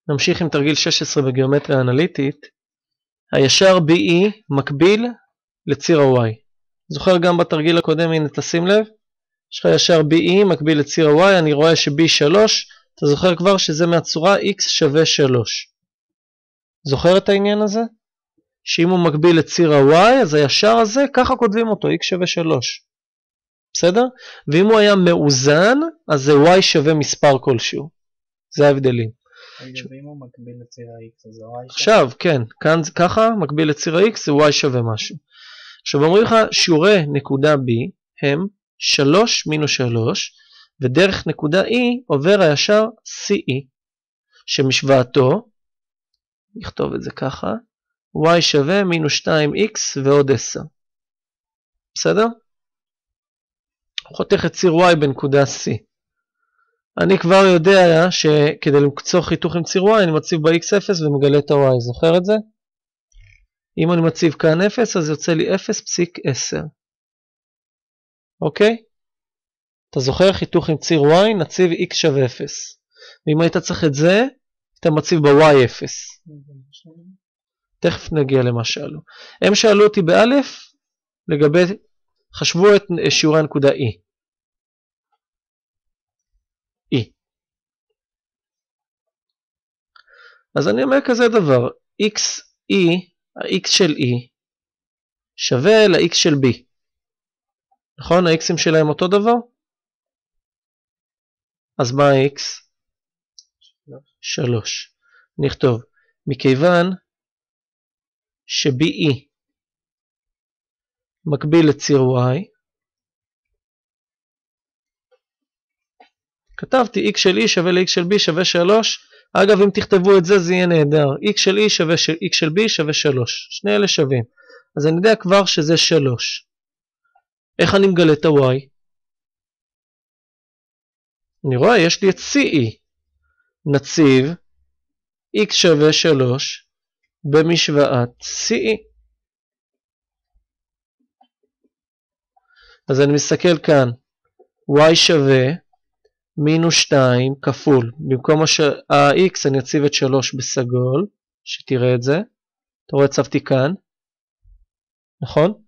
נמשיך עם תרגיל 16 בגיאומטריה אנליטית. הישר BE מקביל לציר ה-Y. זוכר גם בתרגיל הקודם, הנה תשים לב, יש לך ישר BE מקביל לציר ה-Y, אני רואה ש-B3, אתה זוכר כבר שזה מהצורה X שווה 3. זוכר את העניין הזה? שאם הוא מקביל לציר ה-Y, אז הישר הזה, ככה כותבים אותו, X שווה 3. בסדר? ואם הוא היה מאוזן, אז זה Y שווה מספר כלשהו. זה ההבדלים. ואם הוא מקביל לציר ה-X, אז זה Y שווה? עכשיו, כן, כאן ככה, מקביל לציר ה-X, זה Y שווה משהו. עכשיו אומרים לך, שיעורי נקודה B הם 3 מינוס 3, ודרך נקודה E עובר הישר CE, שמשוועתו, נכתוב את זה ככה, Y שווה מינוס 2X ועוד 10. בסדר? חותך את ציר Y בנקודה C. אני כבר יודע שכדי למצוא חיתוך עם ציר Y, אני מציב ב-X0 ומגלה את ה-Y. זוכר את זה? אם אני מציב כאן 0, אז יוצא לי 0.10. אוקיי? אתה זוכר חיתוך עם ציר Y, נציב X שווה 0. ואם היית צריך את זה, אתה מציב ב-Y 0. תכף נגיע למה שאלו. הם שאלו אותי באלף, לגבי, חשבו את שיעורי הנקודה E. אז אני אומר כזה דבר, ה-X של E שווה ל-X של B. נכון? ה-X'ים שלהם אותו דבר? אז מה ה-X? 3. נכתוב, מכיוון ש-BE מקביל לציר Y, כתבתי X של E שווה ל-X של B שווה 3, אגב, אם תכתבו את זה, זה יהיה נהדר. X של E שווה X של B שווה 3. שני אלה שווים. אז אני יודע כבר שזה 3. איך אני מגלה את ה-Y? אני רואה, יש לי את CE. נציב X שווה 3 במשוואת CE. אז אני מסתכל כאן. Y שווה מינוס 2 כפול, במקום ה-X אני אציב את 3 בסגול, שתראה את זה, אתה רואה הצבתי כאן, נכון?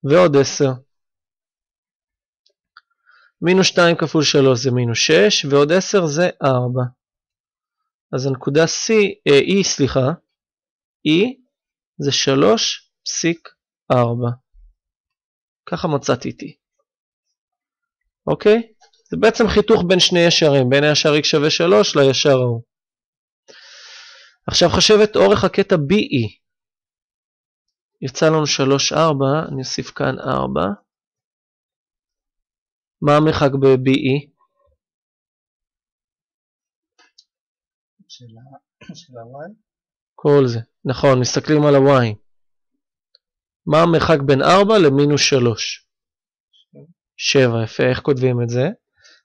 ועוד 10. מינוס 2 כפול 3 זה מינוס 6, ועוד 10 זה 4. אז הנקודה E זה 3.4. ככה מצאתי איתי. אוקיי? זה בעצם חיתוך בין שני ישרים, בין הישר X שווה 3 לישר ההוא. עכשיו חשב את אורך הקטע BE. יצא לנו 3.4, אני אוסיף כאן 4. מה המרחק ב-BE? של ה-Y? כל זה. נכון, מסתכלים על ה-Y. מה המרחק בין 4 למינוס 3? 7, יפה, איך כותבים את זה?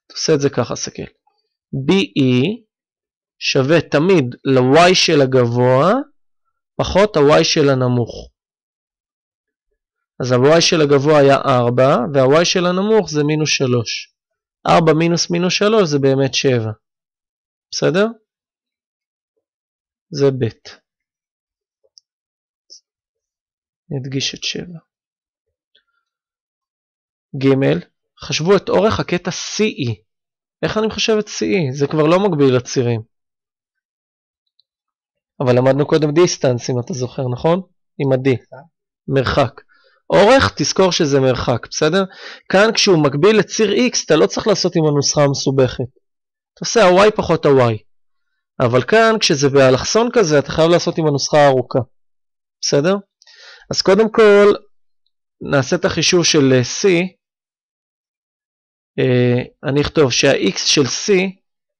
תעשה את זה ככה, סתכל. BE שווה תמיד ל-Y של הגבוה, פחות ה-Y של הנמוך. אז ה-Y של הגבוה היה 4, וה-Y של הנמוך זה מינוס 3. 4 מינוס מינוס 3 זה באמת 7. בסדר? זה ב'. נדגיש את 7. ג' חשבו את אורך הקטע CE. איך אני מחשב את CE? זה כבר לא מקביל לצירים. אבל למדנו קודם דיסטנס, אם אתה זוכר, נכון? עם ה-D. מרחק. אורך, תזכור שזה מרחק, בסדר? כאן כשהוא מקביל לציר X, אתה לא צריך לעשות עם הנוסחה המסובכת. אתה עושה ה-Y פחות ה-Y. אבל כאן, כשזה באלכסון כזה, אתה חייב לעשות עם הנוסחה הארוכה. בסדר? אז קודם כל, נעשה את החישוב של C. אני אכתוב שה-X של C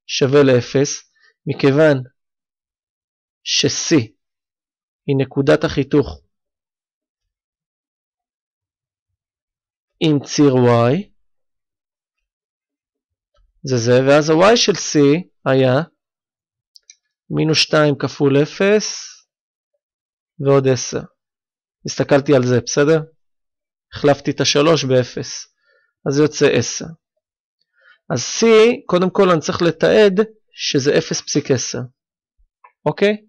שווה ל-0, מכיוון ש-C היא נקודת החיתוך עם ציר Y, זה, ואז ה-Y של C היה מינוס 2 כפול 0 ועוד 10. הסתכלתי על זה, בסדר? החלפתי את ה-3 ב-0, אז זה יוצא 10. אז C, קודם כל אני צריך לתעד שזה 0.10. אוקיי?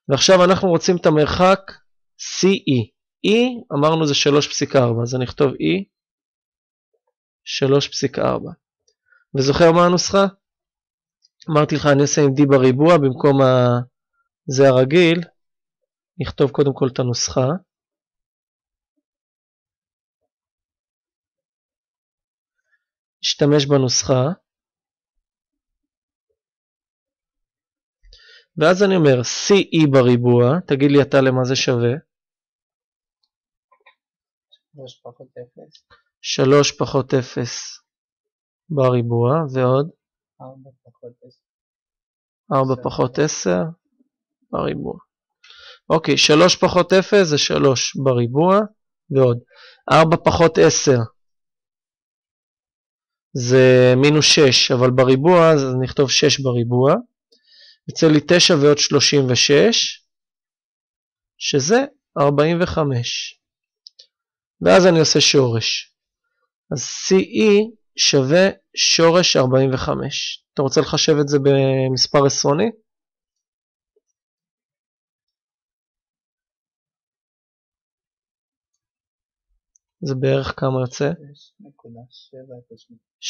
ועכשיו אנחנו רוצים את המרחק CE. E אמרנו זה 3.4, אז אני אכתוב E 3.4. וזוכר מה הנוסחה? אמרתי לך אני אעשה עם D בריבוע במקום זה הרגיל. נכתוב קודם כל את הנוסחה. נשתמש בנוסחה. ואז אני אומר CE בריבוע, תגיד לי אתה למה זה שווה. 3 פחות 0. 3 פחות 0 בריבוע, ועוד 4 פחות 10. 4 פחות 10 בריבוע. אוקיי, 3 פחות 0 זה 3 בריבוע, ועוד 4 פחות 10 זה מינוס 6, אבל בריבוע אז נכתוב 6 בריבוע. יצא לי 9 ועוד 36, שזה 45. ואז אני עושה שורש. אז CE שווה שורש 45. אתה רוצה לחשב את זה במספר עשרוני? זה בערך כמה יוצא? 6.708.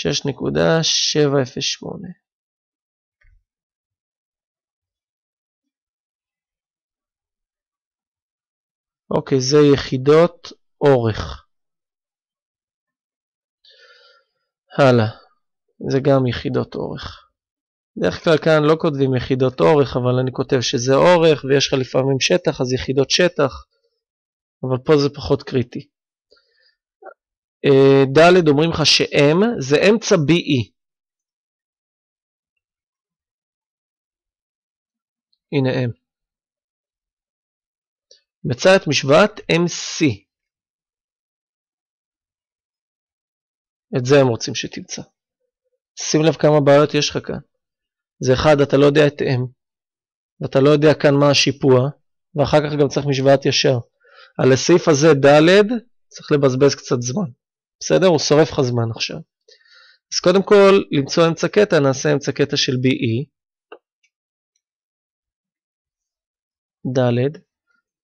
אוקיי, זה יחידות אורך. הלאה, זה גם יחידות אורך. בדרך כלל כאן לא כותבים יחידות אורך, אבל אני כותב שזה אורך, ויש לך לפעמים שטח, אז יחידות שטח, אבל פה זה פחות קריטי. ד' אומרים לך ש-M זה אמצע BE. הנה M. מצא את משוואת MC. את זה הם רוצים שתמצא. שים לב כמה בעיות יש לך כאן. זה אחד, אתה לא יודע את M, ואתה לא יודע כאן מה השיפוע, ואחר כך גם צריך משוואת ישר. על הסעיף הזה ד' צריך לבזבז קצת זמן. בסדר? הוא שורף לך זמן עכשיו. אז קודם כל, למצוא אמצע קטע, נעשה אמצע קטע של BE. ד',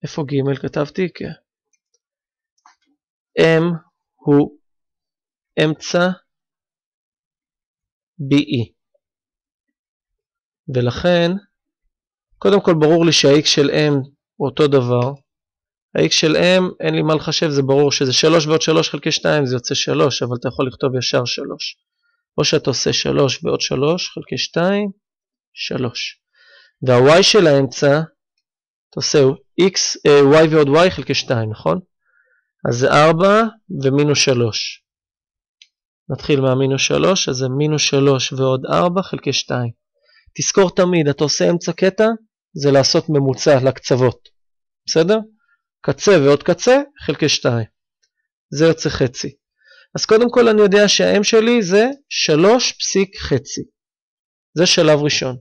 איפה ג' כתבתי? כן. M הוא אמצע BE. ולכן, קודם כל ברור לי שה-X של M הוא אותו דבר. ה-X של M, אין לי מה לחשב, זה ברור שזה 3 ועוד 3 חלקי 2, זה יוצא 3, אבל אתה יכול לכתוב ישר 3. או שאתה עושה 3 ועוד 3 חלקי 2, 3. וה-Y של האמצע, אתה עושה Y ועוד Y חלקי 2, נכון? אז זה 4 ומינוס 3. נתחיל מהמינוס 3, אז זה מינוס 3 ועוד 4 חלקי 2. תזכור תמיד, אתה עושה אמצע קטע, זה לעשות ממוצע לקצוות. בסדר? קצה ועוד קצה חלקי 2. זה יוצא חצי. אז קודם כל אני יודע שה-M שלי זה 3.5. זה שלב ראשון.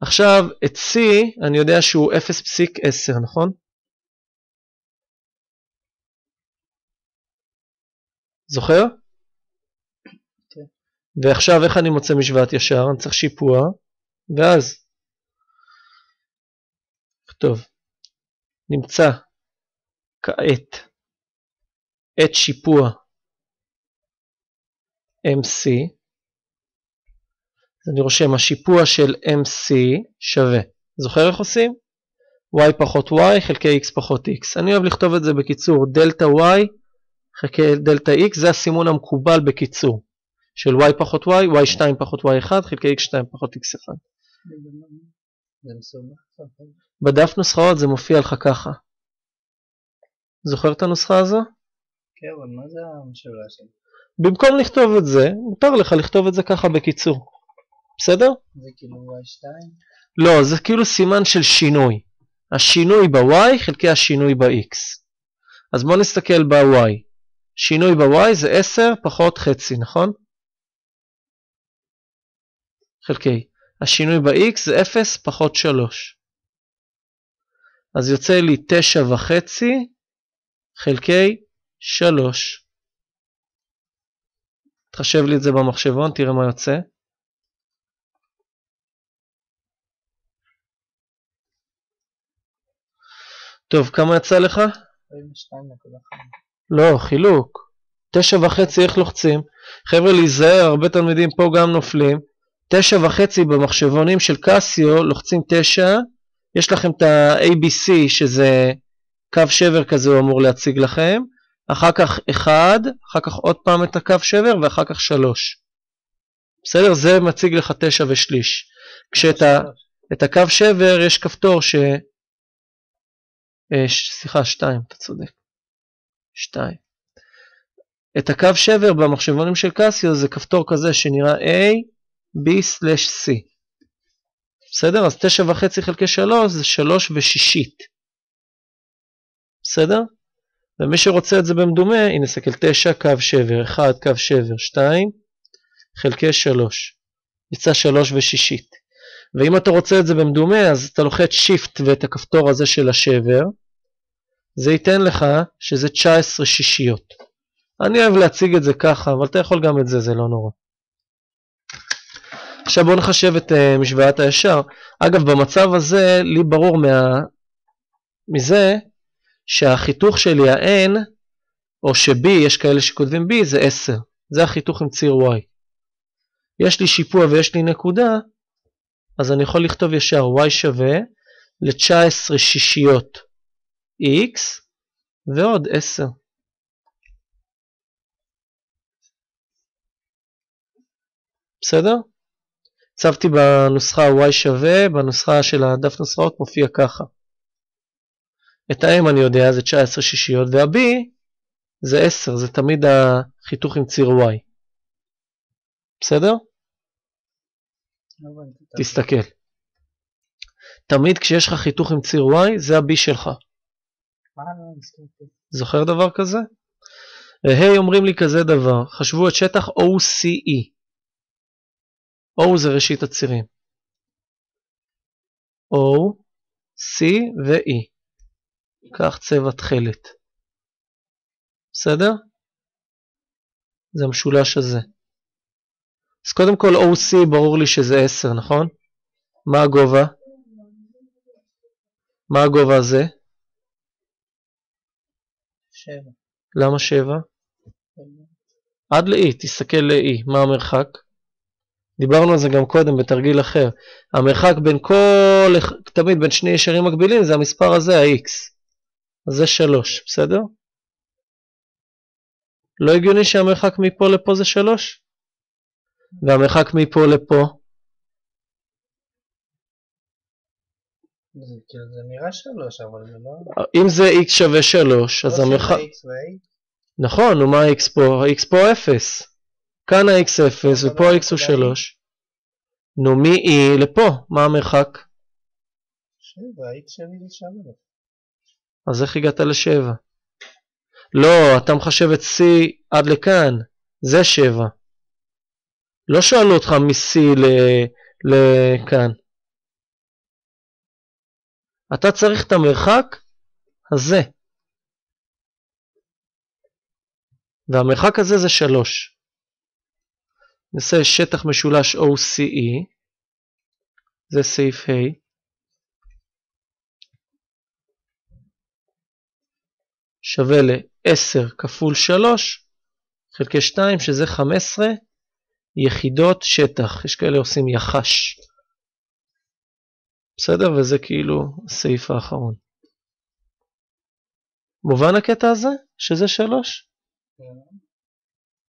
עכשיו את C אני יודע שהוא 0.10, נכון? זוכר? כן. ועכשיו איך אני מוצא משוואת ישר? אני צריך שיפוע, ואז טוב, נמצא כעת את שיפוע MC. אז אני רושם השיפוע של MC שווה. זוכר איך עושים? Y פחות Y חלקי X פחות X. אני אוהב לכתוב את זה בקיצור דלתה Y חלקי דלתה X, זה הסימון המקובל בקיצור. של Y פחות Y, Y2 פחות Y1 חלקי X2 פחות X1. זה מסובך. בדף נוסחאות זה מופיע לך ככה. זוכר את הנוסחה הזו? כן, אבל מה זה המשוואה שלי? במקום לכתוב את זה, מותר לך לכתוב את זה ככה בקיצור. בסדר? זה כאילו Y2? לא, זה כאילו סימן של שינוי. השינוי ב-Y חלקי השינוי ב-X. אז בואו נסתכל ב-Y. שינוי ב-Y זה 10 פחות חצי, נכון? חלקי. השינוי ב-X זה 0 פחות 3. אז יוצא לי 9.5 חלקי 3. תחשב לי את זה במחשבון, תראה מה יוצא. טוב, כמה יצא לך? 42.5. לא, חילוק. 9.5 איך לוחצים? חבר'ה, להיזהר, הרבה תלמידים פה גם נופלים. 9.5 במחשבונים של קסיו, לוחצים 9, יש לכם את ה-ABC שזה קו שבר כזה הוא אמור להציג לכם, אחר כך 1, אחר כך עוד פעם את הקו שבר ואחר כך 3. בסדר? זה מציג לך 9 ושליש. כשאת הקו שבר יש כפתור סליחה, 2, אתה צודק. 2. את הקו שבר במחשבונים של קסיו זה כפתור כזה שנראה A, B/C. בסדר? אז 9.5 חלקי 3 זה 3 ושישית. בסדר? ומי שרוצה את זה במדומה, הנה נסתכל 9 קו שבר, 1 קו שבר, 2 חלקי 3. יצא 3 ושישית. ואם אתה רוצה את זה במדומה, אז אתה לוחץ שיפט ואת הכפתור הזה של השבר. זה ייתן לך שזה 19 שישיות. אני אוהב להציג את זה ככה, אבל אתה יכול גם את זה, זה לא נורא. עכשיו בואו נחשב את משוואת הישר. אגב, במצב הזה, לי ברור מזה, שהחיתוך שלי, ה-n, או ש-b, יש כאלה שכותבים b, זה 10. זה החיתוך עם ציר y. יש לי שיפוע ויש לי נקודה, אז אני יכול לכתוב ישר y שווה ל-19 שישיות x ועוד 10. בסדר? הצבתי בנוסחה y שווה, בנוסחה של הדף נוסחאות מופיע ככה. את ה-m אני יודע זה 19 שישיות, וה-b זה 10, זה תמיד החיתוך עם ציר y. בסדר? תסתכל. תמיד כשיש לך חיתוך עם ציר y, זה ה-b שלך. זוכר דבר כזה? והי אומרים לי כזה דבר, חשבו את שטח OCE. O זה ראשית הצירים. O, C ו-E. כך צבע תכלת. בסדר? זה המשולש הזה. אז קודם כל OC ברור לי שזה 10, נכון? מה הגובה? מה הגובה הזה? 7. למה 7? עד ל-E, תסתכל ל-E. מה המרחק? דיברנו על זה גם קודם בתרגיל אחר. המרחק בין תמיד בין שני ישרים מקבילים זה המספר הזה, ה-X. אז זה 3, בסדר? לא הגיוני שהמרחק מפה לפה זה 3? והמרחק מפה לפה? זה נראה 3, אבל זה לא... אם זה X שווה 3, אז המרחק... נכון, ומה ה-X פה? ה-X פה 0. כאן ה-X 0 ופה ה-X הוא 3. נו, מ-E לפה, מה המרחק? 7, ה-X שלי זה 3. אז איך הגעת ל-7? לא, אתה מחשב את C עד לכאן, זה 7. לא שאלו אותך מ-C לכאן. אתה צריך את המרחק הזה. והמרחק הזה זה 3. נעשה שטח משולש OCE. זה סעיף ה'. שווה ל-10 כפול 3 חלקי 2 שזה 15 יחידות שטח. יש כאלה עושים יחש. בסדר? וזה כאילו הסעיף האחרון. מובן הקטע הזה? שזה 3?